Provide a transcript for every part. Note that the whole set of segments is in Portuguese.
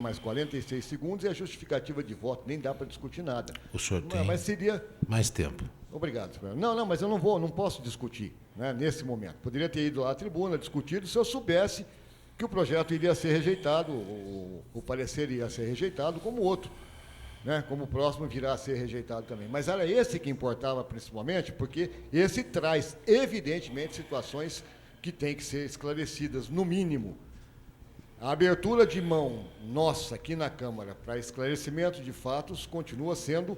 mais 46 segundos e a justificativa de voto, nem dá para discutir nada. O senhor tem mas seria... mais tempo. Obrigado. Não, mas eu não posso discutir, né, nesse momento. Poderia ter ido lá à tribuna, discutido, se eu soubesse que o projeto iria ser rejeitado, o parecer ia ser rejeitado como outro, né, como o próximo virá a ser rejeitado também. Mas era esse que importava principalmente, porque esse traz, evidentemente, situações que têm que ser esclarecidas, no mínimo. A abertura de mão nossa aqui na Câmara para esclarecimento de fatos continua sendo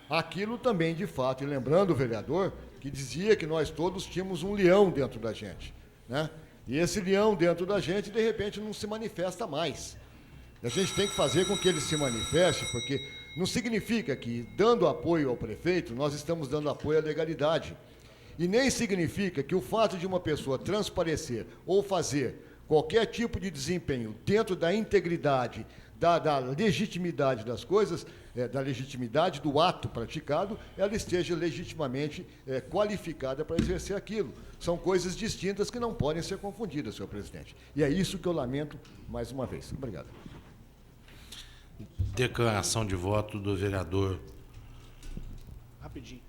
aquilo também de fato. E lembrando o vereador que dizia que nós todos tínhamos um leão dentro da gente, né? E esse leão dentro da gente, de repente, não se manifesta mais. E a gente tem que fazer com que ele se manifeste, porque não significa que, dando apoio ao prefeito, nós estamos dando apoio à legalidade. E nem significa que o fato de uma pessoa transparecer ou fazer qualquer tipo de desempenho dentro da integridade, da legitimidade das coisas, da legitimidade do ato praticado, ela esteja legitimamente qualificada para exercer aquilo. São coisas distintas que não podem ser confundidas, senhor presidente. E é isso que eu lamento mais uma vez. Obrigado. Declaração de voto do vereador. Rapidinho.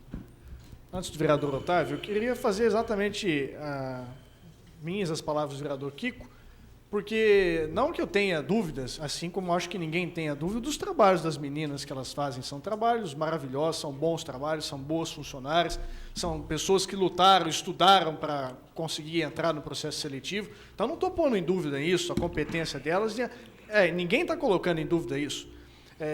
Antes do vereador Otávio, eu queria fazer exatamente minhas as palavras do vereador Kiko, porque não que eu tenha dúvidas, assim como acho que ninguém tenha dúvida dos trabalhos das meninas que elas fazem, são trabalhos maravilhosos, são bons trabalhos, são boas funcionárias, são pessoas que lutaram, estudaram para conseguir entrar no processo seletivo, então não estou pondo em dúvida isso, a competência delas, ninguém está colocando em dúvida isso,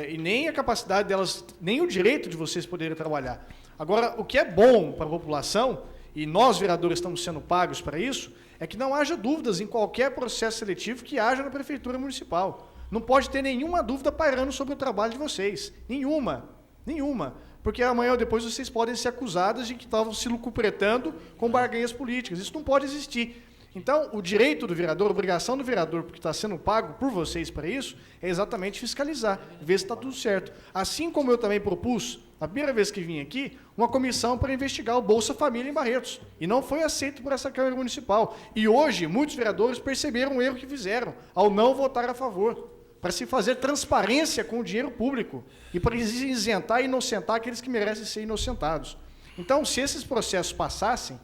e nem a capacidade delas, nem o direito de vocês poderem trabalhar. Agora, o que é bom para a população, e nós, vereadores, estamos sendo pagos para isso, é que não haja dúvidas em qualquer processo seletivo que haja na Prefeitura Municipal. Não pode ter nenhuma dúvida pairando sobre o trabalho de vocês. Nenhuma. Porque amanhã ou depois vocês podem ser acusados de que estavam se lucupretando com barganhas políticas. Isso não pode existir. Então, o direito do vereador, a obrigação do vereador, porque está sendo pago por vocês para isso, é exatamente fiscalizar, ver se está tudo certo. Assim como eu também propus, na primeira vez que vim aqui, uma comissão para investigar o Bolsa Família em Barretos. E não foi aceito por essa Câmara Municipal. E hoje, muitos vereadores perceberam o erro que fizeram, ao não votar a favor, para se fazer transparência com o dinheiro público e para isentar e inocentar aqueles que merecem ser inocentados. Então, se esses processos passassem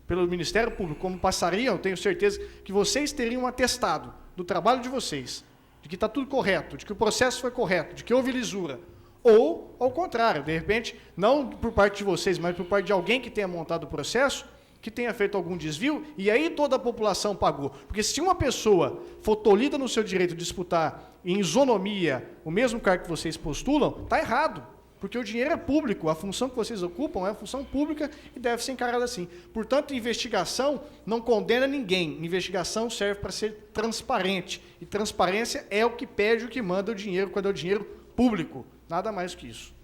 pelo Ministério Público, como passariam, eu tenho certeza que vocês teriam um atestado do trabalho de vocês, de que está tudo correto, de que o processo foi correto, de que houve lisura. Ou, ao contrário, de repente, não por parte de vocês, mas por parte de alguém que tenha montado o processo, que tenha feito algum desvio, e aí toda a população pagou. Porque se uma pessoa for tolhida no seu direito de disputar em isonomia o mesmo cargo que vocês postulam, está errado. Porque o dinheiro é público, a função que vocês ocupam é a função pública e deve ser encarada assim. Portanto, investigação não condena ninguém. Investigação serve para ser transparente. E transparência é o que pede, o que manda o dinheiro, quando é o dinheiro público. Nada mais que isso.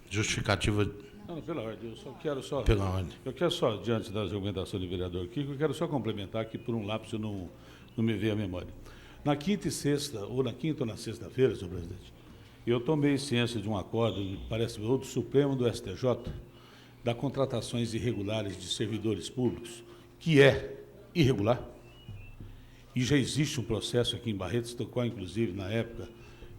Justificativa. Não, pela ordem, Pela ordem. Eu quero só, diante da argumentação do vereador Kiko, eu quero só complementar que por um lapso eu não me veio à memória. Na quinta e sexta, ou na quinta ou na sexta-feira, senhor presidente, eu tomei ciência de um acordo, parece, ou do Supremo do STJ, das contratações irregulares de servidores públicos, que é irregular, e já existe um processo aqui em Barretos, do qual, inclusive, na época,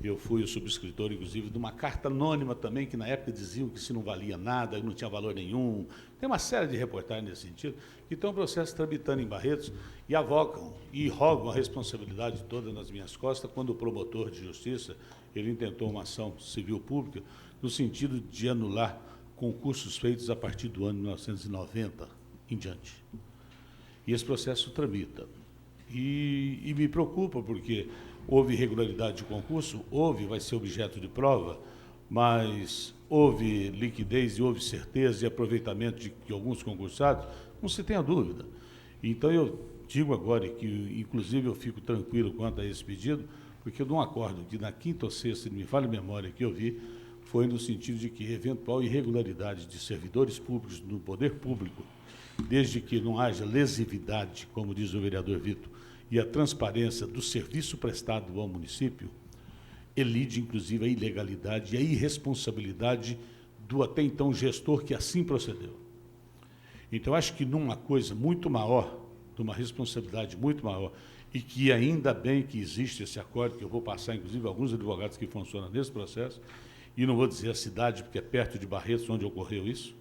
eu fui o subscritor, inclusive, de uma carta anônima também, que na época diziam que se não valia nada, não tinha valor nenhum. Tem uma série de reportagens nesse sentido, que estão um processo tramitando em Barretos e avocam e rogam a responsabilidade toda nas minhas costas, quando o promotor de justiça, ele intentou uma ação civil pública, no sentido de anular concursos feitos a partir do ano de 1990 em diante. E esse processo tramita. E me preocupa, porque houve irregularidade de concurso, vai ser objeto de prova, mas houve liquidez e houve certeza e aproveitamento de alguns concursados, não se tenha dúvida. Então, eu digo agora que, inclusive, eu fico tranquilo quanto a esse pedido, porque eu não acordo que na quinta ou sexta, me fale a memória que eu vi, foi no sentido de que eventual irregularidade de servidores públicos no poder público, desde que não haja lesividade, como diz o vereador Vitor, e a transparência do serviço prestado ao município, elide, inclusive, a ilegalidade e a irresponsabilidade do até então gestor que assim procedeu. Então, acho que numa coisa muito maior de uma responsabilidade muito maior, e que ainda bem que existe esse acordo, que eu vou passar, inclusive, alguns advogados que funcionam nesse processo, e não vou dizer a cidade, porque é perto de Barretos, onde ocorreu isso,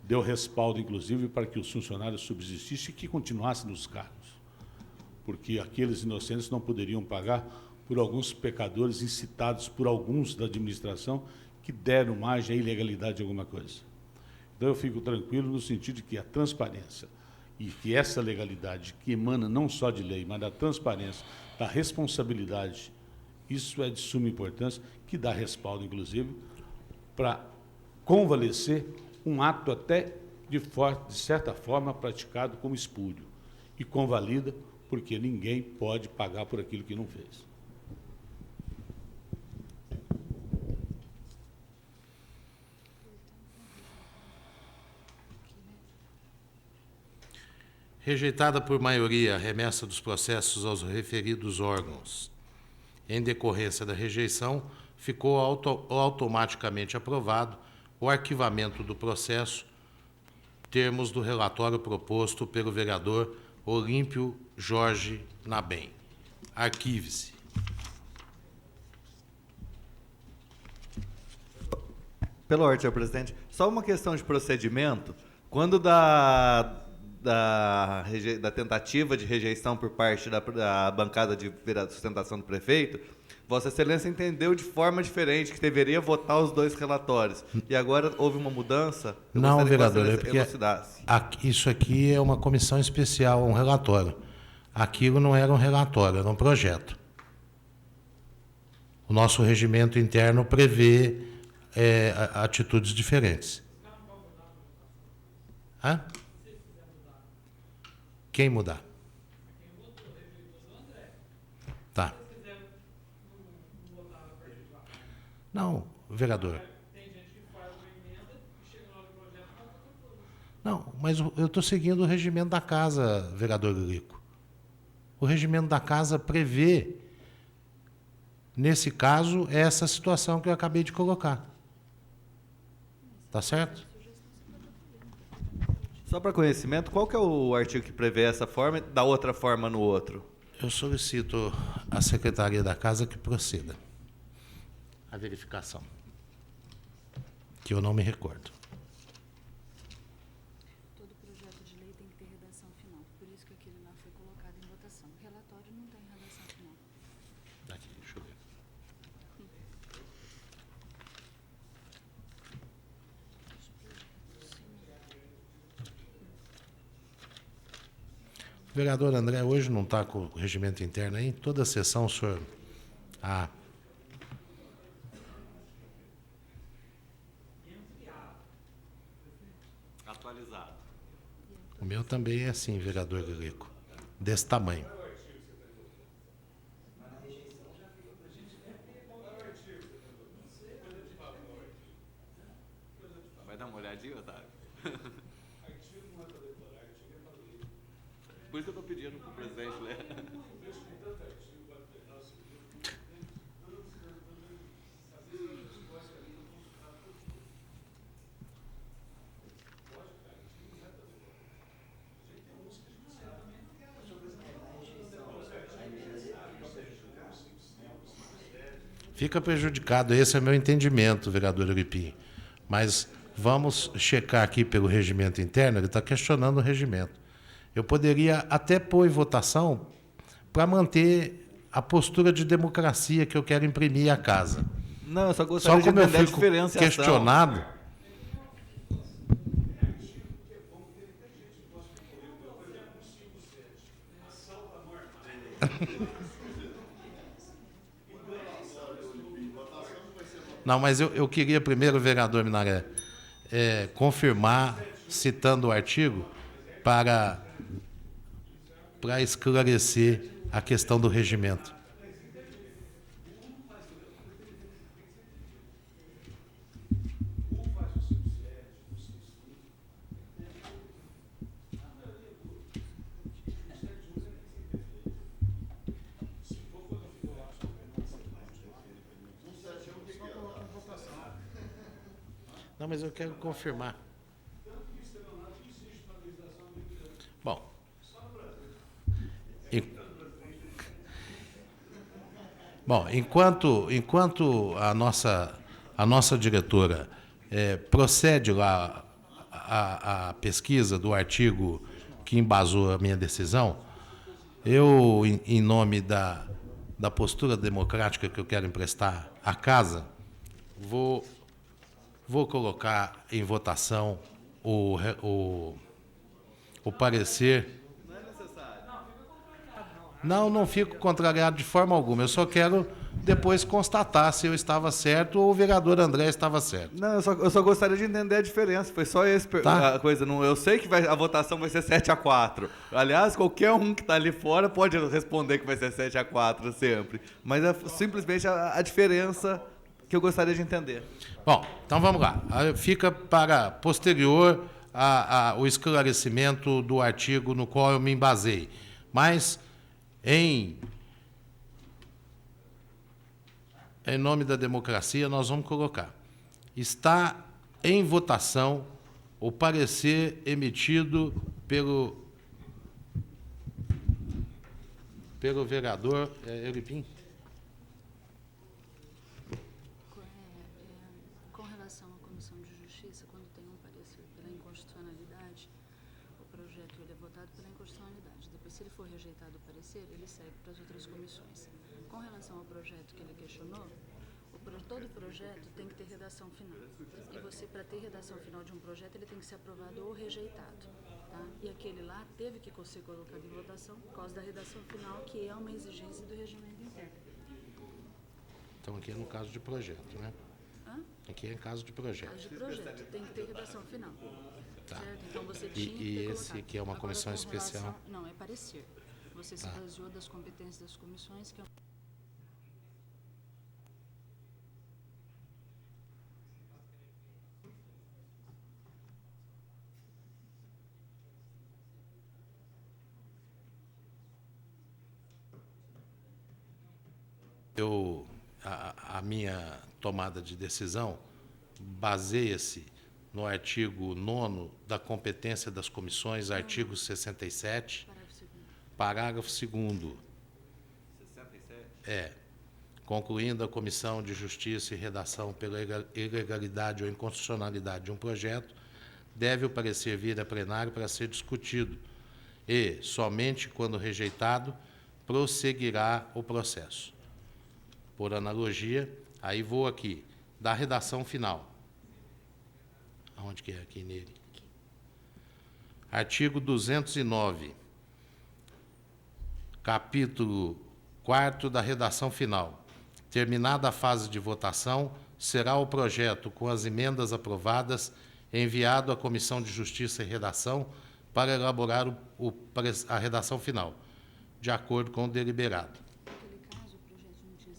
deu respaldo, inclusive, para que os funcionários subsistissem e que continuassem nos cargos, porque aqueles inocentes não poderiam pagar por alguns pecadores incitados por alguns da administração que deram margem à ilegalidade de alguma coisa. Então, eu fico tranquilo no sentido de que a transparência e que essa legalidade que emana não só de lei, mas da transparência, da responsabilidade, isso é de suma importância, que dá respaldo, inclusive, para convalescer um ato até de certa forma praticado como espúrio, e convalida porque ninguém pode pagar por aquilo que não fez. Rejeitada por maioria a remessa dos processos aos referidos órgãos. Em decorrência da rejeição, ficou automaticamente aprovado o arquivamento do processo, termos do relatório proposto pelo vereador Olímpio Jorge Nabem. Arquive-se. Pela ordem, senhor presidente, só uma questão de procedimento. Quando da tentativa de rejeição por parte da bancada de sustentação do prefeito, Vossa Excelência entendeu de forma diferente que deveria votar os dois relatórios. E agora houve uma mudança? Não, vereador, é porque isso aqui é uma comissão especial, um relatório. Aquilo não era um relatório, era um projeto. O nosso regimento interno prevê atitudes diferentes. Hã? Quem mudar? Tá. Não, vereador. Não, mas eu estou seguindo o regimento da casa, vereador Lilico. O regimento da casa prevê, nesse caso, essa situação que eu acabei de colocar. Tá certo? Só para conhecimento, qual que é o artigo que prevê essa forma e da outra forma no outro? Eu solicito à Secretaria da Casa que proceda a verificação, que eu não me recordo. Todo projeto de lei tem que ter redação final, por isso que aquele lá foi colocado em votação. O relatório não tem redação final. Aqui, deixa eu ver. O vereador André hoje não está com o regimento interno aí? Toda a sessão o senhor... Ah. Atualizado. O meu também é assim, vereador Lilico. Desse tamanho. Vai dar uma olhadinha, Otávio? Por isso que eu estou pedindo para o presidente ler. Fica prejudicado, esse é meu entendimento, vereador Uripim. Mas vamos checar aqui pelo regimento interno, ele está questionando o regimento. Eu poderia até pôr em votação para manter a postura de democracia que eu quero imprimir à casa. Não, eu só gostaria Só como de eu entender a fico diferenciação. questionado... Não, mas eu queria primeiro, vereador Minaré, confirmar, citando o artigo, para esclarecer a questão do regimento. Não, mas eu quero confirmar. Bom, E- Bom, enquanto a nossa diretora procede lá a pesquisa do artigo que embasou a minha decisão, eu, em nome da postura democrática que eu quero emprestar à Casa, vou colocar em votação o parecer. Não fico contrariado de forma alguma. Eu só quero depois constatar se eu estava certo ou o vereador André estava certo. Não, eu só gostaria de entender a diferença. Foi só Tá. a coisa. Não, eu sei que a votação vai ser 7-4. Aliás, qualquer um que está ali fora pode responder que vai ser 7-4 sempre. Mas é simplesmente a diferença que eu gostaria de entender. Bom, então vamos lá. Aí fica para posterior o esclarecimento do artigo no qual eu me embasei. Mas, em nome da democracia, nós vamos colocar. Está em votação o parecer emitido pelo vereador Euripim. Com relação à Comissão de Justiça, quando tem um parecer pela inconstitucionalidade, o projeto ele é votado pela inconstitucionalidade. Depois, se ele for rejeitado o parecer, ele segue para as outras comissões. Com relação ao projeto que ele questionou, todo projeto tem que ter redação final. E você, para ter redação final de um projeto, ele tem que ser aprovado ou rejeitado. Tá? E aquele lá teve que ser colocado em votação por causa da redação final, que é uma exigência do regimento interno. Então, aqui é no caso de projeto, né? Hã? Aqui é em caso de projeto. Caso de projeto, tem que ter redação final. Tá. Certo? Então você tinha que E ter esse colocado. aqui é uma Agora, comissão com especial? relação- Não, é parecer. Você se baseou das competências das comissões, que é A minha tomada de decisão baseia-se no artigo 9º da competência das comissões, artigo 67, parágrafo parágrafo 2º. 2º. 67? Concluindo a Comissão de Justiça e Redação pela ilegalidade ou inconstitucionalidade de um projeto, deve o parecer vir a plenário para ser discutido e, somente quando rejeitado, prosseguirá o processo. Por analogia, aí vou aqui, da redação final. Aonde que é aqui nele? Artigo 209, capítulo 4º da redação final. Terminada a fase de votação, será o projeto, com as emendas aprovadas, enviado à Comissão de Justiça e Redação para elaborar a redação final, de acordo com o deliberado. Naquele caso, o projeto não tinha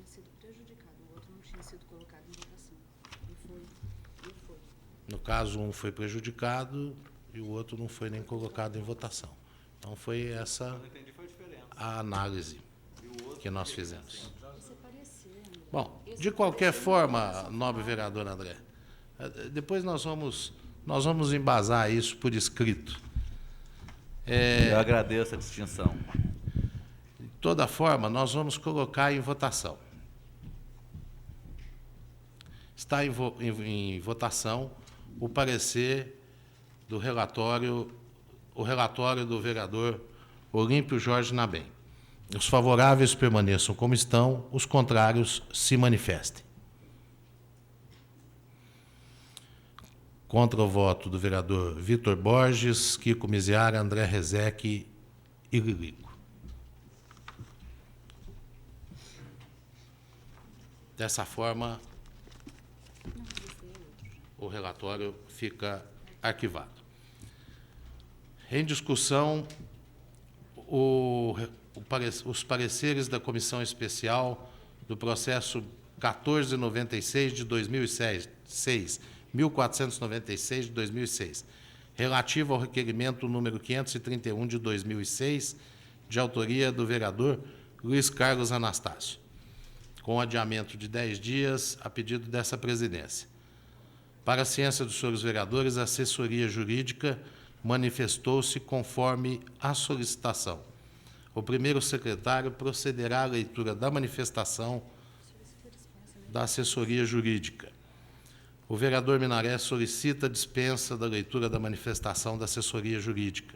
sido prejudicado, o outro não tinha sido colocado em votação. E foi. No caso, um foi prejudicado e o outro não foi nem colocado em votação. Então, foi essa Eu não entendi, foi a diferença. a análise que nós fizemos. Esse é parecer, André. Bom, Esse de qualquer parecer não é forma, votação nobre final. vereador André, depois nós vamos embasar isso por escrito. Eu agradeço a distinção. De toda forma, nós vamos colocar em votação. Está em votação o parecer do relatório, o relatório do vereador Olímpio Jorge Nabem. Os favoráveis permaneçam como estão, os contrários se manifestem. Contra o voto do vereador Vitor Borges, Kiko Miziara, André Rezeque e Lilico. Dessa forma, o relatório fica arquivado. Em discussão, os pareceres da Comissão Especial do processo 1496 de 2006, 1496 de 2006, relativo ao requerimento número 531 de 2006, de autoria do vereador Luiz Carlos Anastácio, com adiamento de 10 dias a pedido dessa presidência. Para a ciência dos senhores vereadores, a assessoria jurídica manifestou-se conforme a solicitação. o primeiro secretário procederá à leitura da manifestação da assessoria jurídica. O vereador Minaré solicita a dispensa da leitura da manifestação da assessoria jurídica.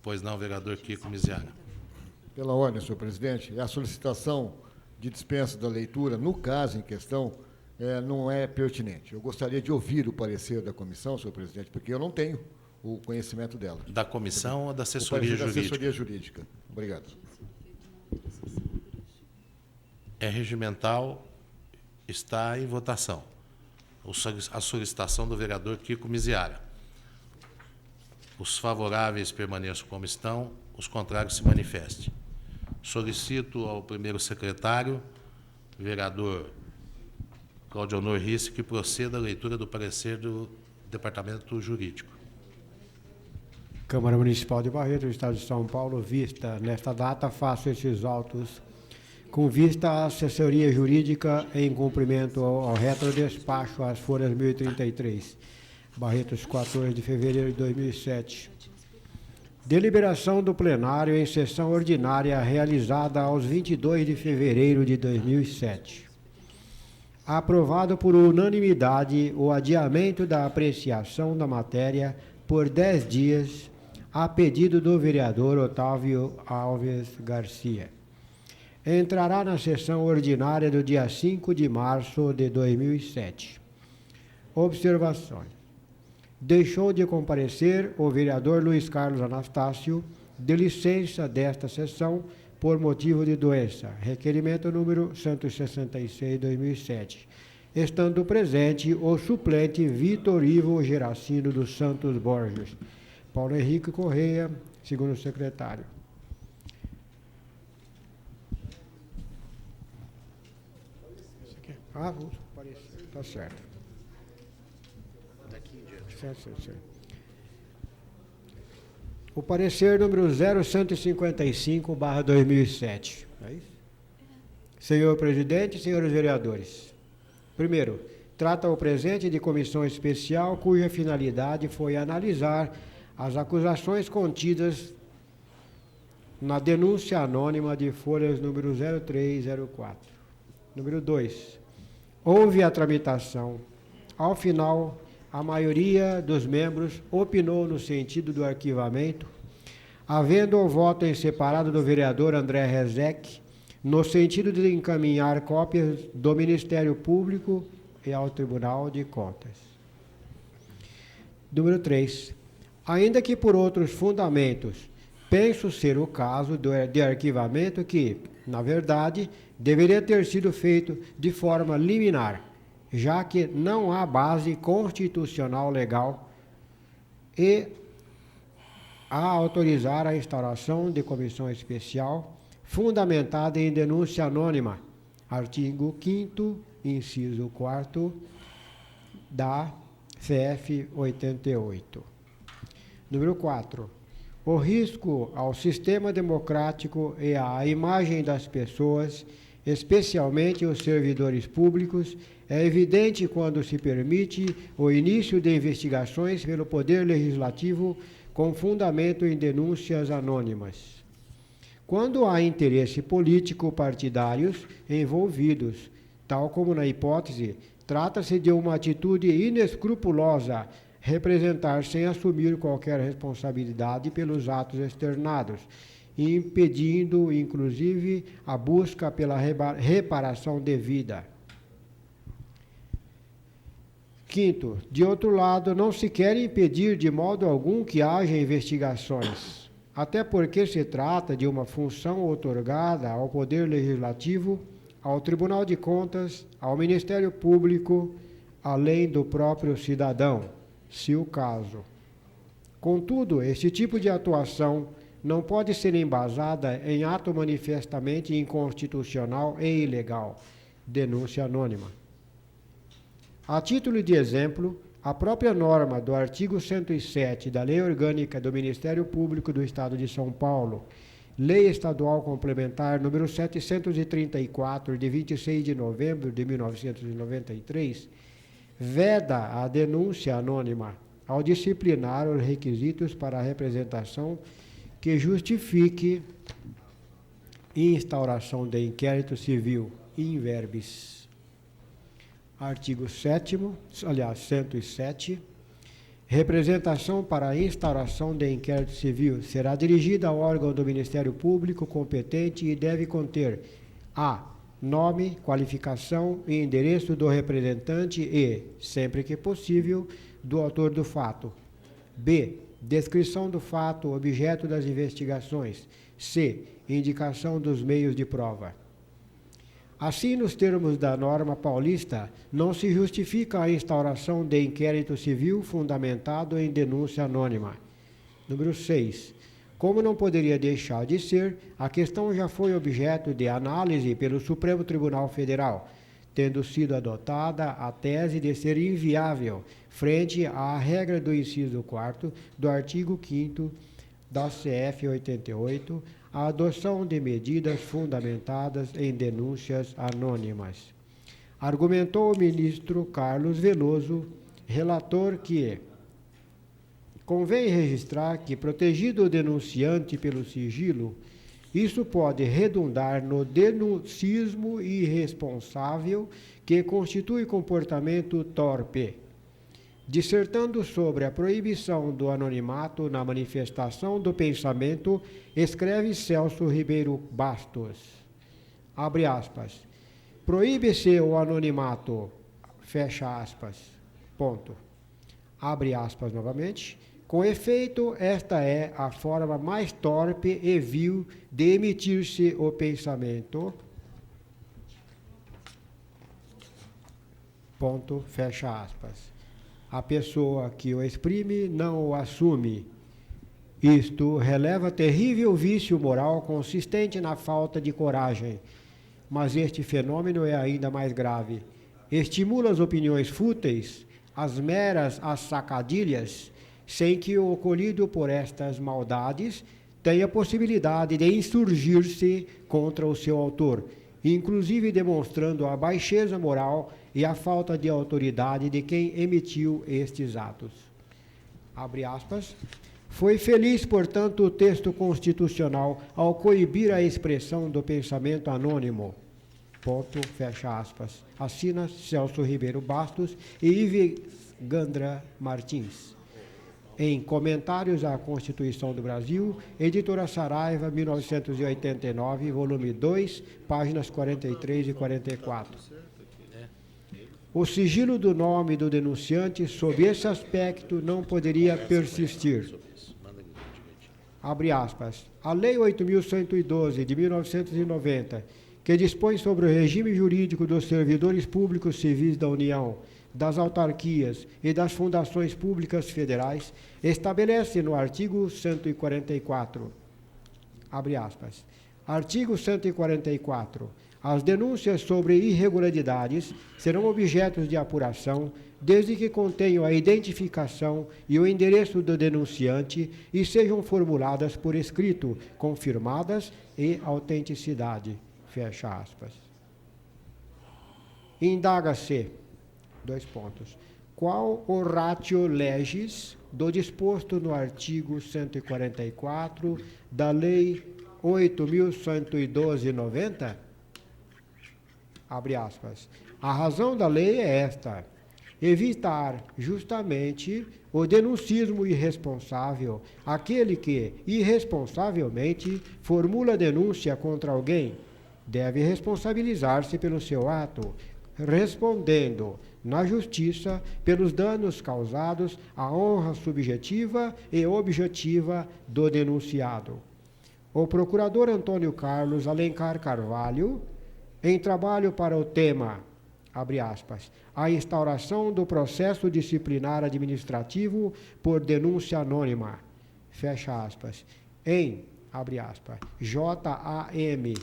Pois não, vereador Kiko Misiara. Pela ordem, senhor presidente, a solicitação de dispensa da leitura, no caso em questão, não é pertinente. Eu gostaria de ouvir o parecer da comissão, senhor presidente, porque eu não tenho o conhecimento dela. Da comissão ou da O assessoria parecer da jurídica? assessoria jurídica. Obrigado. É regimental, está em votação. A solicitação do vereador Kiko Misiara. Os favoráveis permaneçam como estão, os contrários se manifestem. Solicito ao primeiro secretário, vereador Claudio Honor Risse, que proceda à leitura do parecer do Departamento Jurídico. Câmara Municipal de Barreto, do Estado de São Paulo, vista nesta data, faço estes autos com vista à assessoria jurídica em cumprimento ao retrodespacho às folhas 1033, Barretos, 14 de fevereiro de 2007. Deliberação do plenário em sessão ordinária realizada aos 22 de fevereiro de 2007. Aprovado por unanimidade o adiamento da apreciação da matéria por 10 dias, a pedido do vereador Otávio Alves Garcia. Entrará na sessão ordinária do dia 5 de março de 2007. Observações. Deixou de comparecer o vereador Luiz Carlos Anastácio, de licença desta sessão por motivo de doença. Requerimento número 166/2007. Estando presente o suplente Vitor Ivo Geracino dos Santos Borges. Paulo Henrique Correia, segundo secretário. Está certo. Certo. O parecer número 0155/2007. É isso? Senhor presidente, senhores vereadores. Primeiro, trata o presente de comissão especial cuja finalidade foi analisar as acusações contidas na denúncia anônima de folhas número 0304. Número 2. Houve a tramitação. Ao final, a maioria dos membros opinou no sentido do arquivamento, havendo o voto em separado do vereador André Rezec, no sentido de encaminhar cópias do Ministério Público e ao Tribunal de Contas. Número 3. Ainda que por outros fundamentos, penso ser o caso de arquivamento que, na verdade, deveria ter sido feito de forma liminar, já que não há base constitucional legal e a autorizar a instauração de comissão especial fundamentada em denúncia anônima, artigo 5º, inciso 4º da CF 88. Número 4. O risco ao sistema democrático e à imagem das pessoas, especialmente os servidores públicos, é evidente quando se permite o início de investigações pelo Poder Legislativo com fundamento em denúncias anônimas. Quando há interesse político partidários envolvidos, tal como na hipótese, trata-se de uma atitude inescrupulosa representar sem assumir qualquer responsabilidade pelos atos externados, impedindo, inclusive, a busca pela reparação devida. Quinto, de outro lado, não se quer impedir de modo algum que haja investigações, até porque se trata de uma função outorgada ao Poder Legislativo, ao Tribunal de Contas, ao Ministério Público, além do próprio cidadão, se o caso. Contudo, este tipo de atuação não pode ser embasada em ato manifestamente inconstitucional e ilegal, denúncia anônima. A título de exemplo, a própria norma do artigo 107 da Lei Orgânica do Ministério Público do Estado de São Paulo, Lei Estadual Complementar número 734, de 26 de novembro de 1993, veda a denúncia anônima ao disciplinar os requisitos para a representação que justifique instauração de inquérito civil in verbis. Artigo 7º, aliás, 107. Representação para a instauração de inquérito civil será dirigida ao órgão do Ministério Público competente e deve conter a. Nome, qualificação e endereço do representante e, sempre que possível, do autor do fato. B. Descrição do fato, objeto das investigações. C. Indicação dos meios de prova. Assim, nos termos da norma paulista, não se justifica a instauração de inquérito civil fundamentado em denúncia anônima. Número 6. Como não poderia deixar de ser, a questão já foi objeto de análise pelo Supremo Tribunal Federal, tendo sido adotada a tese de ser inviável, frente à regra do inciso 4º do artigo 5º da CF 88, a adoção de medidas fundamentadas em denúncias anônimas. Argumentou o ministro Carlos Veloso, relator, que convém registrar que, protegido o denunciante pelo sigilo, isso pode redundar no denuncismo irresponsável que constitui comportamento torpe. Dissertando sobre a proibição do anonimato na manifestação do pensamento, escreve Celso Ribeiro Bastos, abre aspas, proíbe-se o anonimato, fecha aspas, ponto, abre aspas novamente, com efeito, esta é a forma mais torpe e vil de emitir-se o pensamento, ponto, fecha aspas. A pessoa que o exprime não o assume. Isto releva terrível vício moral consistente na falta de coragem. Mas este fenômeno é ainda mais grave. Estimula as opiniões fúteis, as meras sacadilhas, sem que o ocorrido por estas maldades tenha possibilidade de insurgir-se contra o seu autor, inclusive demonstrando a baixeza moral e a falta de autoridade de quem emitiu estes atos. Abre aspas. Foi feliz, portanto, o texto constitucional ao coibir a expressão do pensamento anônimo. Ponto, fecha aspas. Assina Celso Ribeiro Bastos e Ives Gandra Martins. Em Comentários à Constituição do Brasil, Editora Saraiva, 1989, volume 2, páginas 43 e 44. O sigilo do nome do denunciante, sob esse aspecto, não poderia persistir. Abre aspas. A Lei 8.112, de 1990, que dispõe sobre o regime jurídico dos servidores públicos civis da União, das autarquias e das fundações públicas federais, estabelece no artigo 144, abre aspas, artigo 144, as denúncias sobre irregularidades serão objetos de apuração desde que contenham a identificação e o endereço do denunciante e sejam formuladas por escrito, confirmadas e autenticidade, fecha aspas. Indaga-se, dois pontos, qual o ratio legis do disposto no artigo 144 da Lei 8.112/90? Abre aspas. A razão da lei é esta: evitar justamente o denuncismo irresponsável, aquele que, irresponsavelmente, formula denúncia contra alguém, deve responsabilizar-se pelo seu ato, respondendo na justiça pelos danos causados à honra subjetiva e objetiva do denunciado. O procurador Antônio Carlos Alencar Carvalho, em trabalho para o tema, abre aspas, a instauração do processo disciplinar administrativo por denúncia anônima, fecha aspas, em, abre aspas, JAM,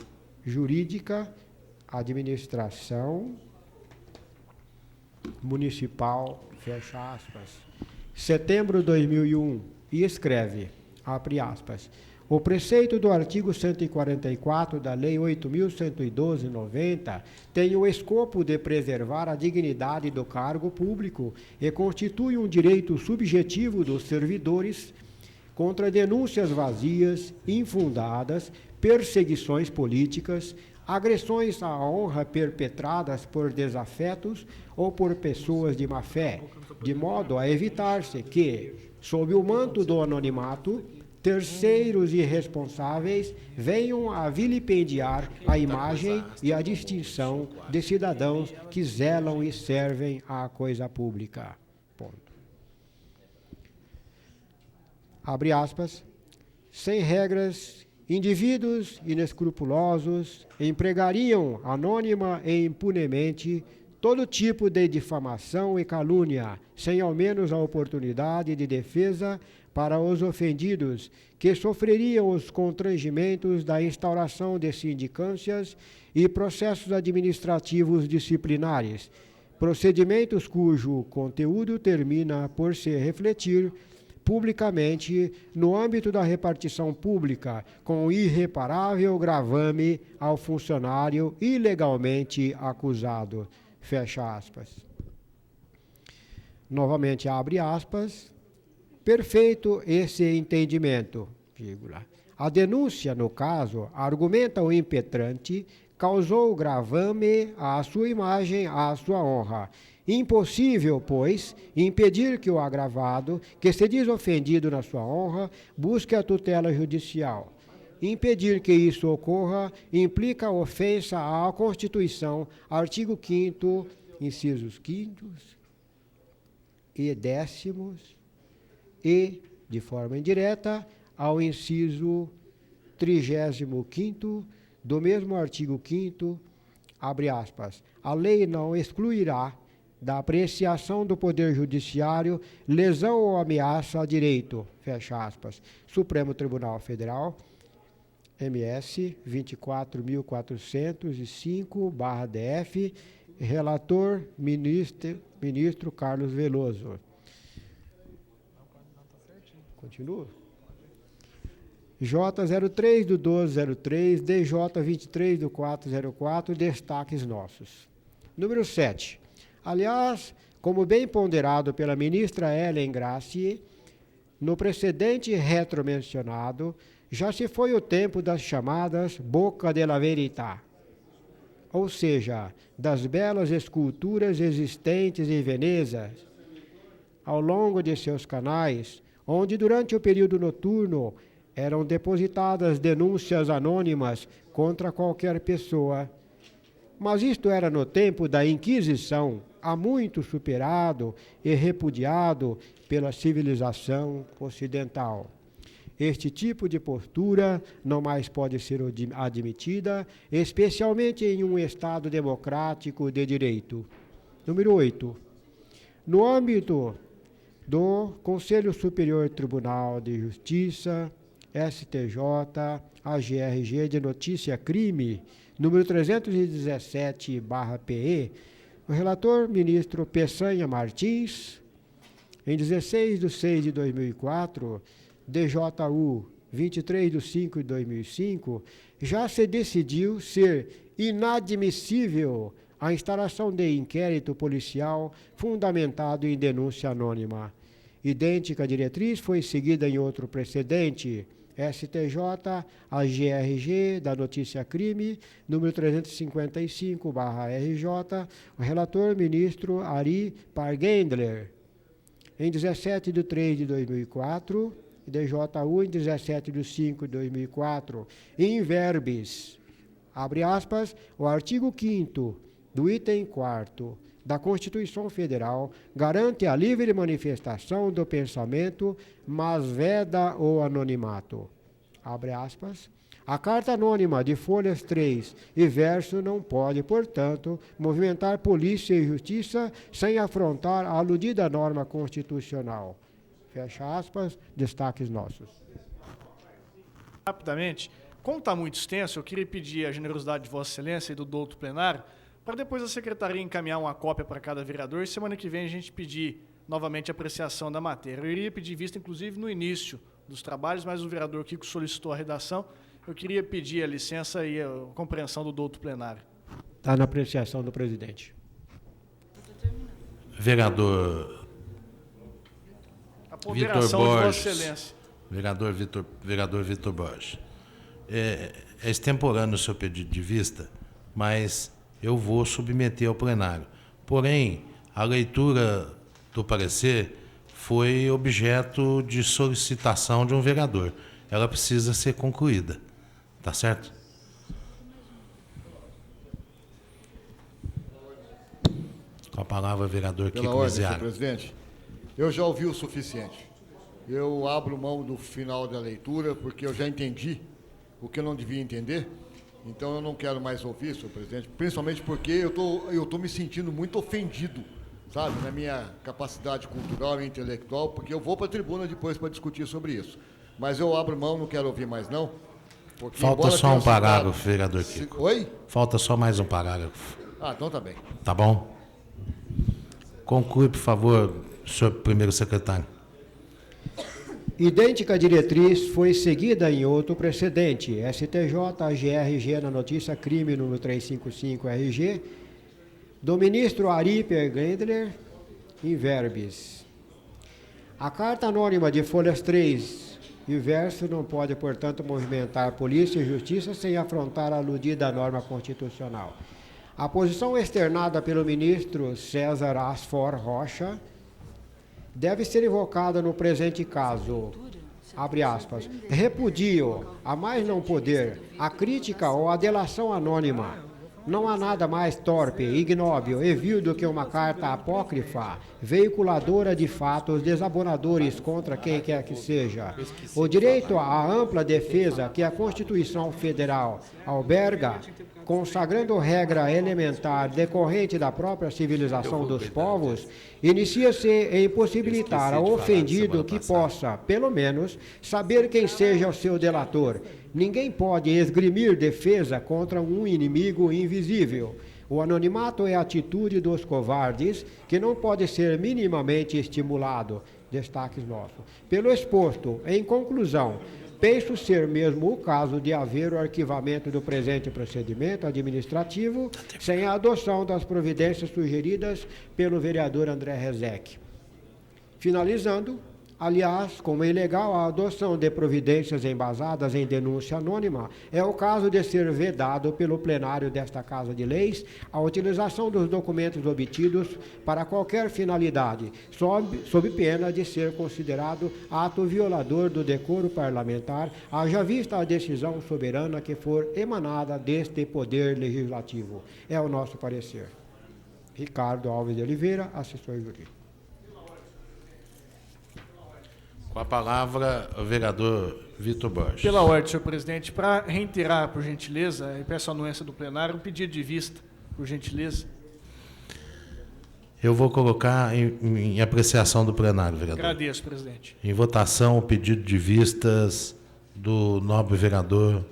Jurídica, Administração Municipal, fecha aspas, setembro de 2001, e escreve, abre aspas, o preceito do artigo 144 da Lei 8.112/90 tem o escopo de preservar a dignidade do cargo público e constitui um direito subjetivo dos servidores contra denúncias vazias, infundadas, perseguições políticas, agressões à honra perpetradas por desafetos ou por pessoas de má-fé, de modo a evitar-se que, sob o manto do anonimato, terceiros irresponsáveis venham a vilipendiar a imagem e a distinção de cidadãos que zelam e servem à coisa pública. Ponto. Abre aspas. Sem regras, indivíduos inescrupulosos empregariam anônima e impunemente todo tipo de difamação e calúnia, sem ao menos a oportunidade de defesa para os ofendidos, que sofreriam os constrangimentos da instauração de sindicâncias e processos administrativos disciplinares, procedimentos cujo conteúdo termina por se refletir publicamente no âmbito da repartição pública, com irreparável gravame ao funcionário ilegalmente acusado. Fecha aspas. Novamente abre aspas. Perfeito esse entendimento, vírgula. A denúncia, no caso, argumenta o impetrante, causou gravame à sua imagem, à sua honra. Impossível, pois, impedir que o agravado, que se diz ofendido na sua honra, busque a tutela judicial. Impedir que isso ocorra implica ofensa à Constituição, artigo 5º, incisos 5º e 10º, e, de forma indireta, ao inciso 35º do mesmo artigo 5º, abre aspas, a lei não excluirá da apreciação do Poder Judiciário lesão ou ameaça a direito, fecha aspas. Supremo Tribunal Federal, MS 24.405/DF, relator ministro Carlos Veloso. Continua. J03 do 1203, DJ 23 do 404, destaques nossos. Número 7. Aliás, como bem ponderado pela ministra Ellen Gracie, no precedente retromencionado, já se foi o tempo das chamadas Boca della Verità, ou seja, das belas esculturas existentes em Veneza, ao longo de seus canais, onde durante o período noturno eram depositadas denúncias anônimas contra qualquer pessoa. Mas isto era no tempo da Inquisição, há muito superado e repudiado pela civilização ocidental. Este tipo de postura não mais pode ser admitida, especialmente em um Estado democrático de direito. Número 8. No âmbito do Conselho Superior Tribunal de Justiça, STJ, AGRG de Notícia Crime, número 317/PE, o relator ministro Peçanha Martins, em 16 de 6 de 2004, DJU 23 de 5 de 2005, já se decidiu ser inadmissível a instalação de inquérito policial fundamentado em denúncia anônima. Idêntica diretriz foi seguida em outro precedente, STJ, AGRG, da Notícia Crime, número 355/RJ, o relator ministro Ari Pargendler, em 17 de 3 de 2004, DJU em 17 de 5 de 2004, em verbis, abre aspas, o artigo 5º do item 4º da Constituição Federal garante a livre manifestação do pensamento, mas veda o anonimato. Abre aspas. A carta anônima de folhas 3 e verso não pode, portanto, movimentar polícia e justiça sem afrontar a aludida norma constitucional. Fecha aspas, destaques nossos. Rapidamente, como está muito extenso, eu queria pedir a generosidade de Vossa Excelência e do douto plenário para depois a secretaria encaminhar uma cópia para cada vereador e semana que vem a gente pedir novamente a apreciação da matéria. Eu iria pedir vista, inclusive, no início dos trabalhos, mas o vereador Kiko solicitou a redação. Eu queria pedir a licença e a compreensão do douto plenário. Está na apreciação do presidente. Vereador A ponderação de Vossa Excelência. Vereador Vitor Borges. É extemporâneo o seu pedido de vista, mas eu vou submeter ao plenário. Porém, a leitura do parecer foi objeto de solicitação de um vereador. Ela precisa ser concluída. Tá certo? Com a palavra, vereador Pela Kiko ordem, senhor Misiaro. presidente. Eu já ouvi o suficiente. Eu abro mão do final da leitura, porque eu já entendi o que eu não devia entender. Então eu não quero mais ouvir, senhor presidente, principalmente porque eu tô me sentindo muito ofendido, sabe, na minha capacidade cultural e intelectual, porque eu vou para a tribuna depois para discutir sobre isso. Mas eu abro mão, não quero ouvir mais não. Porque, Falta embora só tenha um parágrafo, citado- vereador Kiko. Oi? Falta só mais um parágrafo. Ah, então tá bem. Tá bom? Conclui, por favor, senhor primeiro secretário. Idêntica diretriz foi seguida em outro precedente, STJ-GRG na notícia crime número 355-RG, do ministro Ariper Gendler, em verbis. A carta anônima de folhas 3 e verso não pode, portanto, movimentar polícia e justiça sem afrontar a aludida norma constitucional. A posição externada pelo ministro César Asfor Rocha deve ser invocada no presente caso, abre aspas, repudio, a mais não poder, a crítica ou a delação anônima. Não há nada mais torpe, ignóbil e vil do que uma carta apócrifa, veiculadora de fatos desabonadores contra quem quer que seja. O direito à ampla defesa que a Constituição Federal alberga, consagrando regra elementar decorrente da própria civilização dos povos, inicia-se em possibilitar ao ofendido que possa, pelo menos, saber quem seja o seu delator. Ninguém pode esgrimir defesa contra um inimigo invisível. O anonimato é a atitude dos covardes que não pode ser minimamente estimulado. Destaques nossos. Pelo exposto, em conclusão, penso ser mesmo o caso de haver o arquivamento do presente procedimento administrativo sem a adoção das providências sugeridas pelo vereador André Rezec. Finalizando, aliás, como é ilegal a adoção de providências embasadas em denúncia anônima, é o caso de ser vedado pelo plenário desta Casa de Leis a utilização dos documentos obtidos para qualquer finalidade, sob pena de ser considerado ato violador do decoro parlamentar, haja vista a decisão soberana que for emanada deste poder legislativo. É o nosso parecer. Ricardo Alves de Oliveira, assessor jurídico. Com a palavra, o vereador Vitor Borges. Pela ordem, senhor presidente, para reiterar, por gentileza, e peço a anuência do plenário, um pedido de vista, por gentileza. Eu vou colocar em apreciação do plenário, vereador. Agradeço, presidente. Em votação, o pedido de vistas do nobre vereador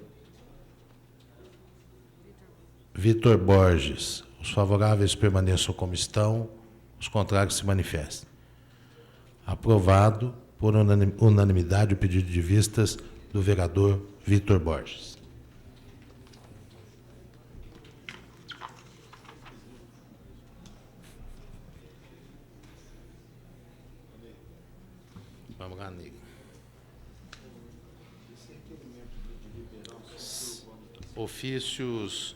Vitor Borges. Os favoráveis permaneçam como estão, os contrários se manifestem. Aprovado por unanimidade o pedido de vistas do vereador Vitor Borges. Vamos lá, Nico. Ofícios,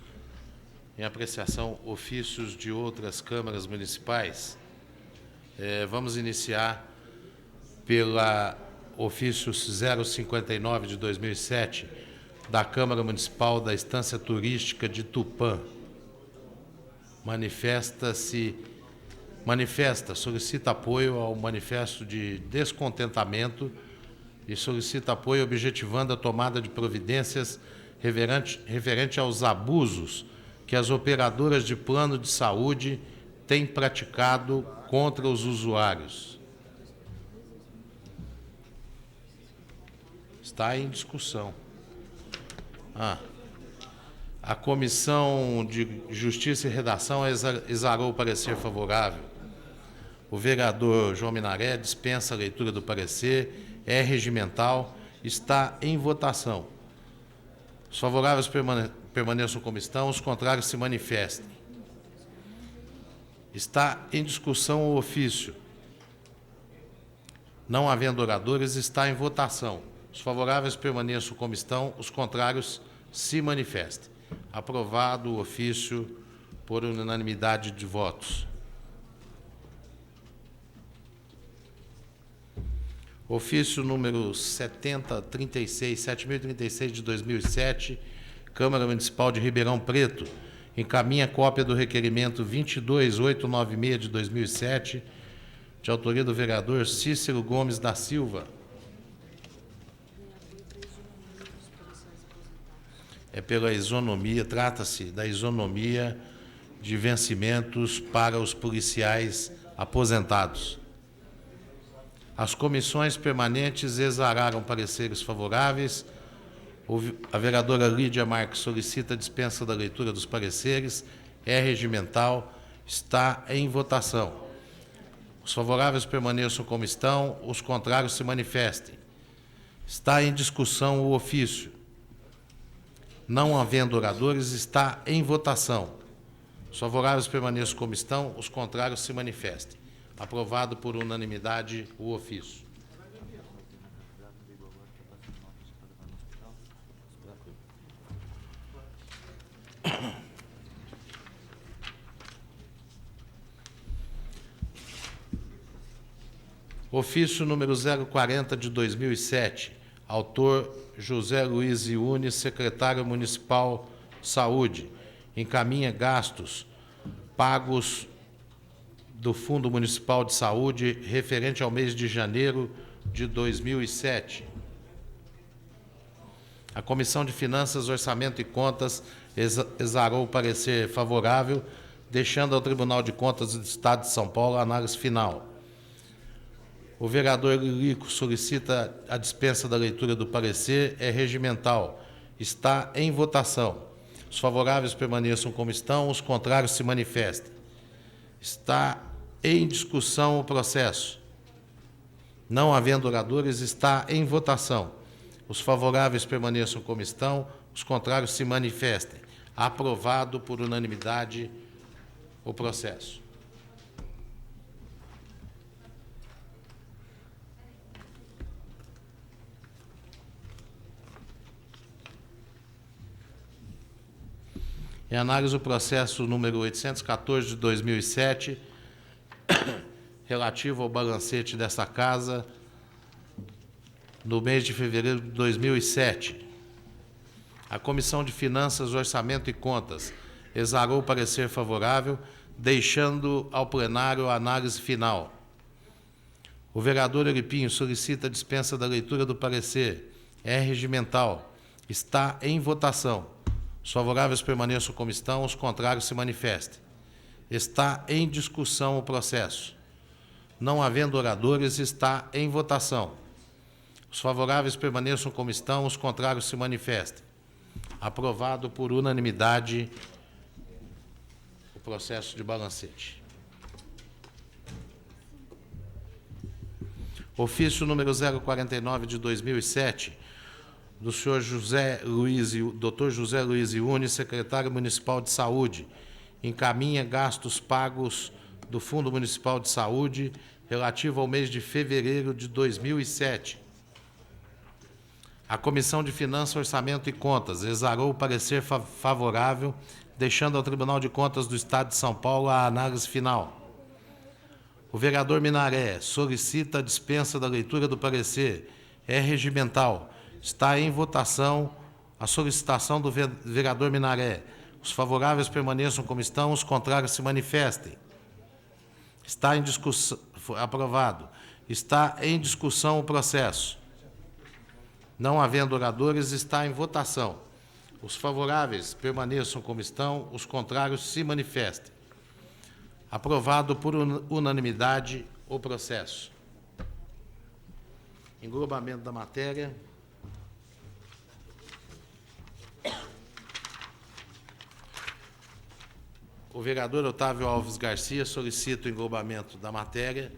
em apreciação, ofícios de outras câmaras municipais. Vamos iniciar pela ofício 059 de 2007 da Câmara Municipal da Estância Turística de Tupã. Solicita apoio ao manifesto de descontentamento e solicita apoio objetivando a tomada de providências referente aos abusos que as operadoras de plano de saúde têm praticado contra os usuários. Está em discussão. A Comissão de Justiça e Redação exarou o parecer favorável. O vereador João Minaré dispensa a leitura do parecer, é regimental, está em votação. Os favoráveis permaneçam como estão, os contrários se manifestem. Está em discussão o ofício. Não havendo oradores, está em votação. Os favoráveis permaneçam como estão, os contrários se manifestem. Aprovado o ofício por unanimidade de votos. Ofício número 7036 de 2007, Câmara Municipal de Ribeirão Preto, encaminha cópia do requerimento 22896 de 2007, de autoria do vereador Cícero Gomes da Silva. É pela isonomia, trata-se da isonomia de vencimentos para os policiais aposentados. As comissões permanentes exararam pareceres favoráveis. A vereadora Lídia Marques solicita a dispensa da leitura dos pareceres. É regimental. Está em votação. Os favoráveis permaneçam como estão. Os contrários se manifestem. Está em discussão o ofício. Não havendo oradores, está em votação. Os favoráveis permaneçam como estão. Os contrários se manifestem. Aprovado por unanimidade o ofício. Ofício número 040 de 2007, autor José Luiz Iune, secretário municipal de saúde, encaminha gastos pagos do Fundo Municipal de Saúde referente ao mês de janeiro de 2007. A Comissão de Finanças, Orçamento e Contas exarou o parecer favorável, deixando ao Tribunal de Contas do Estado de São Paulo a análise final. O vereador Lilico solicita a dispensa da leitura do parecer, é regimental. Está em votação. Os favoráveis permaneçam como estão, os contrários se manifestem. Está em discussão o processo. Não havendo oradores, está em votação. Os favoráveis permaneçam como estão, os contrários se manifestem. Aprovado por unanimidade o processo. Em análise o processo número 814 de 2007, relativo ao balancete dessa casa, no mês de fevereiro de 2007. A Comissão de Finanças, Orçamento e Contas exarou o parecer favorável, deixando ao plenário a análise final. O vereador Eripinho solicita a dispensa da leitura do parecer. É regimental. Está em votação. Os favoráveis permaneçam como estão, os contrários se manifestem. Está em discussão o processo. Não havendo oradores, está em votação. Os favoráveis permaneçam como estão, os contrários se manifestem. Aprovado por unanimidade o processo de balancete. Ofício número 049 de 2007, do senhor Dr. José Luiz Iune, secretário municipal de saúde, encaminha gastos pagos do Fundo Municipal de Saúde relativo ao mês de fevereiro de 2007. A Comissão de Finanças, Orçamento e Contas exarou o parecer favorável, deixando ao Tribunal de Contas do Estado de São Paulo a análise final. O vereador Minaré solicita a dispensa da leitura do parecer. É regimental. Está em votação a solicitação do vereador Minaré. Os favoráveis permaneçam como estão, os contrários se manifestem. Está em discussão. Aprovado. Está em discussão o processo. Não havendo oradores, está em votação. Os favoráveis permaneçam como estão, os contrários se manifestem. Aprovado por unanimidade o processo. Englobamento da matéria. O vereador Otávio Alves Garcia solicita o englobamento da matéria.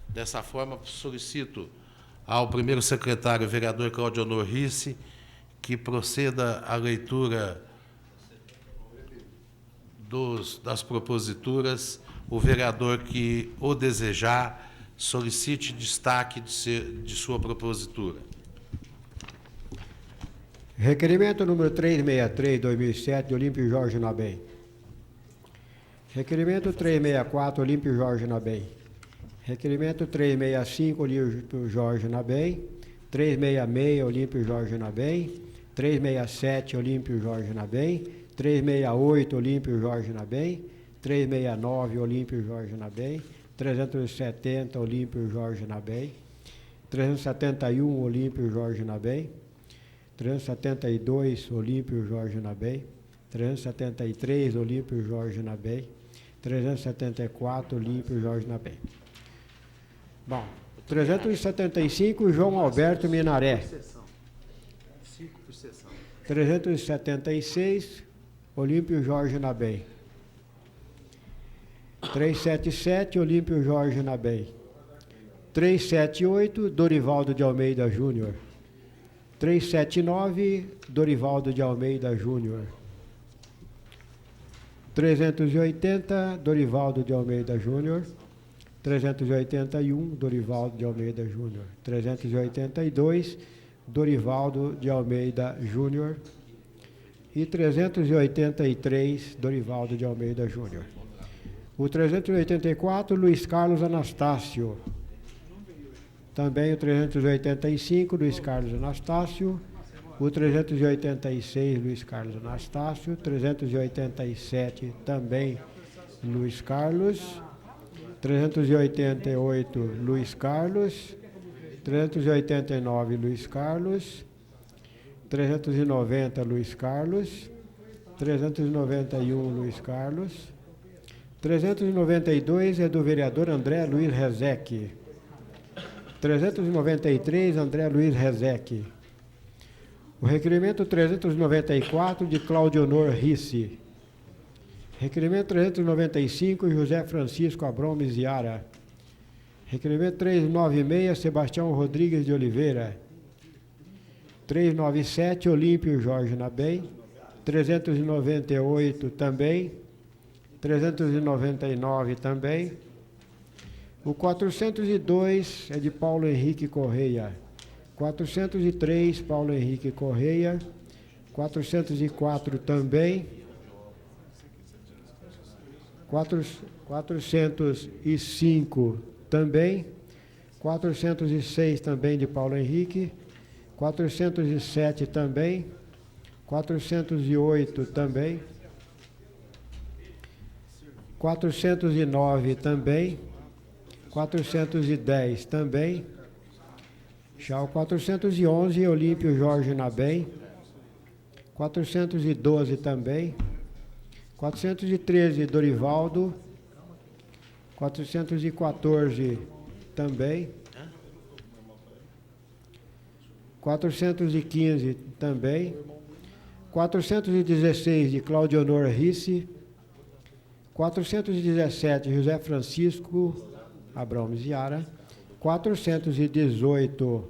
Dessa forma, solicito ao primeiro secretário, vereador Claudio Honor Risse, que proceda à leitura das proposituras. O vereador que o desejar, solicite destaque de sua propositura. Requerimento número 363, 2007, de Olímpio Jorge Nabem. Requerimento 364, Olímpio Jorge Nabem. Requerimento 365, Olímpio Jorge Nabem. 366, Olímpio Jorge Nabem. 367, Olímpio Jorge Nabem. 368, Olímpio Jorge Nabem. 369, Olímpio Jorge Nabem. 370, Olímpio Jorge Nabem. 371, Olímpio Jorge Nabem. 372, Olímpio Jorge Nabem. 373, Olímpio Jorge Nabem. 374, Olímpio Jorge Nabem. Bom, 375, João Alberto Minaré. 376, Olímpio Jorge Nabem. 377, Olímpio Jorge Nabem. 378, Dorivaldo de Almeida Júnior. 379, Dorivaldo de Almeida Júnior. 380, Dorivaldo de Almeida Júnior. 381, Dorivaldo de Almeida Júnior. 382, Dorivaldo de Almeida Júnior. E 383, Dorivaldo de Almeida Júnior. O 384, Luiz Carlos Anastácio. Também o 385, Luiz Carlos Anastácio. O 386, Luiz Carlos Anastácio. 387, também Luiz Carlos. 388, Luiz Carlos. 389, Luiz Carlos. 390, Luiz Carlos. 391, Luiz Carlos. 392 é do vereador André Luiz Rezec. 393, André Luiz Rezec. O requerimento 394, de Claudionor Risse. Requerimento 395, José Francisco Abrão Miziara. Requerimento 396, Sebastião Rodrigues de Oliveira. 397, Olímpio Jorge Nabem. 398 também. 399 também. O 402 é de Paulo Henrique Correia. 403, Paulo Henrique Correia. 404 também. 405 também. 406 também de Paulo Henrique. 407 também. 408 também. 409 também. 410 também. Já o 411, Olímpio Jorge Nabem. 412 também. 413, Dorivaldo. 414 também. 415 também. 416, de Claudionor Risse. 417, José Francisco Abrão Miziara. 418,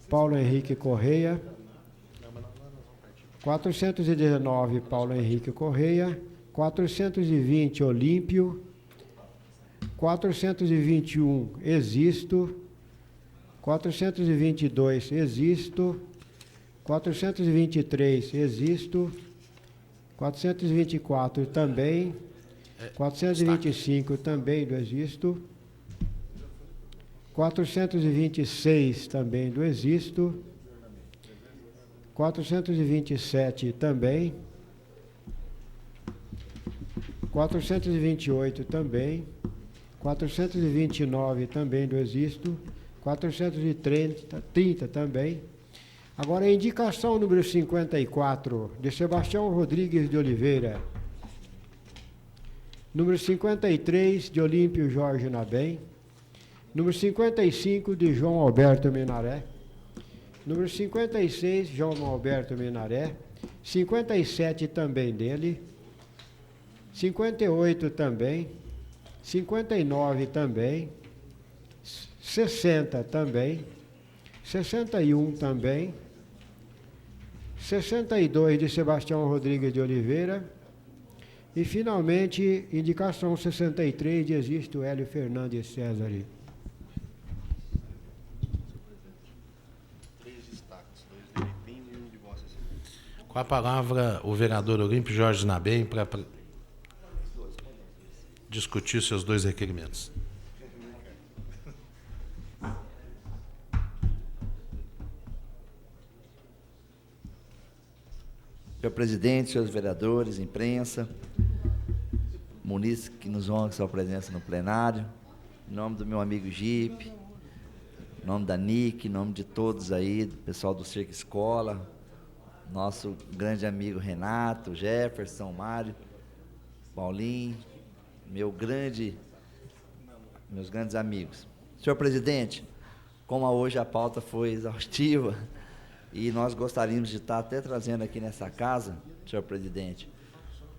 Paulo Henrique Correia. 419, Paulo Henrique Correia. 420, Olímpio. 421, Existo. 422, Existo. 423, Existo. 424 também. 425 também do Existo. 426 também do Existo. 427 também. 428 também. 429 também do Existo. 430 também. Agora a indicação número 54, de Sebastião Rodrigues de Oliveira. Número 53, de Olímpio Jorge Nabem. Número 55, de João Alberto Minaré. Número 56, João Alberto Minaré. 57 também dele. 58 também. 59 também. 60 também. 61 também. 62 de Sebastião Rodrigues de Oliveira. E, finalmente, indicação 63 de Existo Hélio Fernandes César. Três destaques, dois de Filipino e um de Vossa Excelência. Com a palavra, o vereador Olímpio Jorge Nabem para discutir seus 2 requerimentos. Senhor presidente, senhores vereadores, imprensa, Muniz, que nos honra com sua presença no plenário, em nome do meu amigo Gipe, em nome da NIC, em nome de todos aí, do pessoal do Circo Escola, nosso grande amigo Renato, Jefferson, Mário, Paulinho, meus grandes amigos. Senhor presidente, como hoje a pauta foi exaustiva, e nós gostaríamos de estar até trazendo aqui nessa casa, senhor presidente,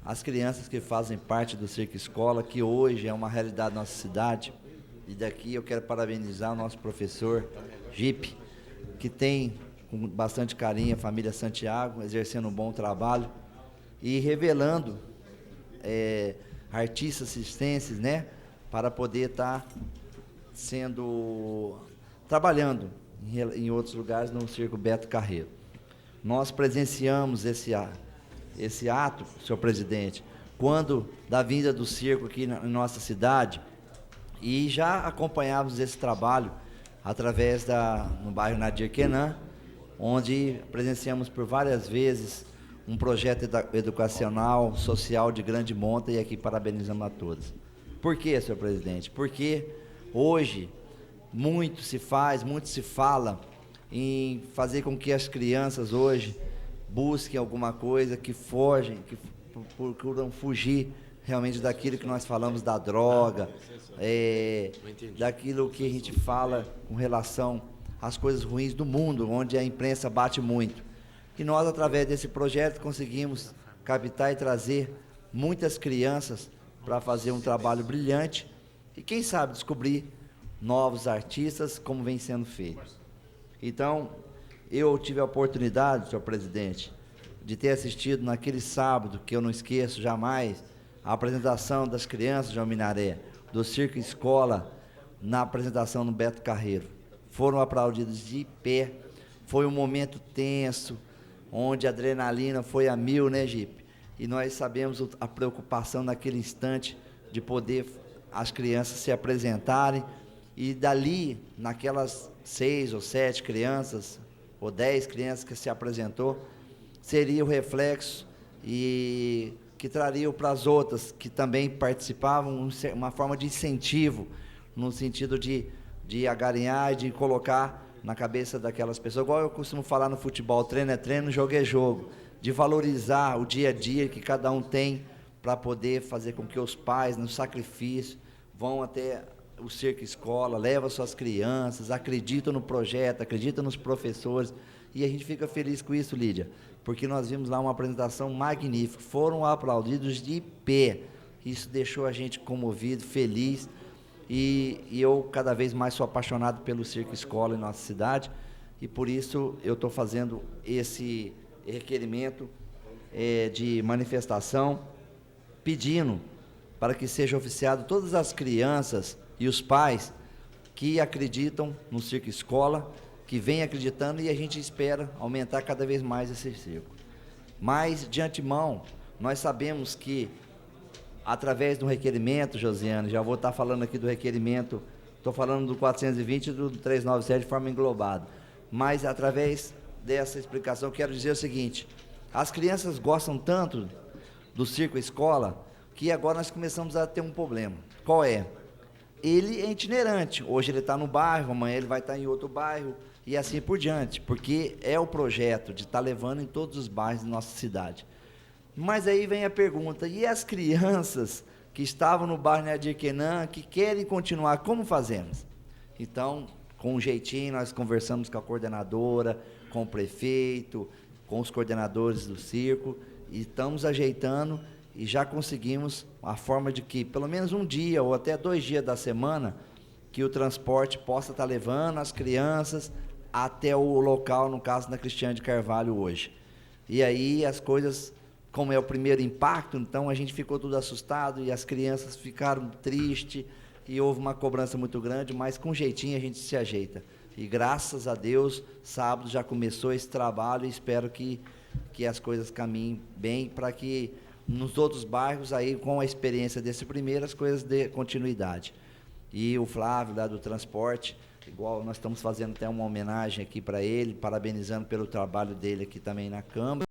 as crianças que fazem parte do Circo Escola, que hoje é uma realidade da nossa cidade, e daqui eu quero parabenizar o nosso professor Gipe, que tem com bastante carinho a família Santiago, exercendo um bom trabalho e revelando artistas assistentes, né, para poder estar trabalhando em outros lugares no Circo Beto Carreiro. Nós presenciamos esse ato, senhor presidente, quando da vinda do circo aqui na nossa cidade, e já acompanhávamos esse trabalho através no bairro Nadir Quenan, onde presenciamos por várias vezes um projeto educacional, social de grande monta, e aqui parabenizamos a todos. Por quê, senhor presidente? Porque hoje muito se fala em fazer com que as crianças hoje busquem alguma coisa, que fogem, que procuram fugir realmente daquilo que nós falamos da droga, daquilo que a gente fala com relação às coisas ruins do mundo, onde a imprensa bate muito. E nós, através desse projeto, conseguimos captar e trazer muitas crianças para fazer um trabalho brilhante e, quem sabe, descobrir novos artistas, como vem sendo feito. Então, eu tive a oportunidade, senhor presidente, de ter assistido naquele sábado, que eu não esqueço jamais, a apresentação das crianças de Alminaré, do Circo Escola, na apresentação no Beto Carreiro. Foram aplaudidos de pé, foi um momento tenso, onde a adrenalina foi a 1000, né, Gipe? E nós sabemos a preocupação naquele instante de poder as crianças se apresentarem, e dali, naquelas 6 ou 7 crianças, ou 10 crianças que se apresentou, seria o reflexo e que traria para as outras que também participavam uma forma de incentivo, no sentido de agarinhar e de colocar na cabeça daquelas pessoas, igual eu costumo falar no futebol, treino é treino, jogo é jogo, de valorizar o dia a dia que cada um tem para poder fazer com que os pais, no sacrifício, vão até o Circo Escola, levam suas crianças, acreditam no projeto, acreditam nos professores, e a gente fica feliz com isso, Lídia, porque nós vimos lá uma apresentação magnífica, foram aplaudidos de pé, isso deixou a gente comovido, feliz, e eu cada vez mais sou apaixonado pelo Circo Escola em nossa cidade, e por isso eu estou fazendo esse requerimento de manifestação, pedindo para que seja oficiado todas as crianças e os pais que acreditam no Circo Escola, que vem acreditando, e a gente espera aumentar cada vez mais esse circo. Mas, de antemão, nós sabemos que, através do requerimento, Josiane, já vou estar falando aqui do requerimento, estou falando do 420 e do 397 de forma englobada, mas, através dessa explicação, quero dizer o seguinte: as crianças gostam tanto do Circo Escola, que agora nós começamos a ter um problema. Qual é? Ele é itinerante, hoje ele está no bairro, amanhã ele vai estar em outro bairro, e assim por diante, porque é o projeto de estar levando em todos os bairros da nossa cidade. Mas aí vem a pergunta, e as crianças que estavam no bairro Nadir Quenan, que querem continuar, como fazemos? Então, com um jeitinho, nós conversamos com a coordenadora, com o prefeito, com os coordenadores do circo, e estamos ajeitando, e já conseguimos a forma de que, pelo menos um dia ou até 2 dias da semana, que o transporte possa estar levando as crianças até o local, no caso da Cristiane de Carvalho hoje. E aí as coisas, como é o primeiro impacto, então a gente ficou tudo assustado e as crianças ficaram tristes e houve uma cobrança muito grande, mas com jeitinho a gente se ajeita. E graças a Deus, sábado já começou esse trabalho e espero que que as coisas caminhem bem, para que nos outros bairros, aí, com a experiência desse primeiro, as coisas dê continuidade. E o Flávio, lá do transporte, igual nós estamos fazendo até uma homenagem aqui para ele, parabenizando pelo trabalho dele aqui também na Câmara.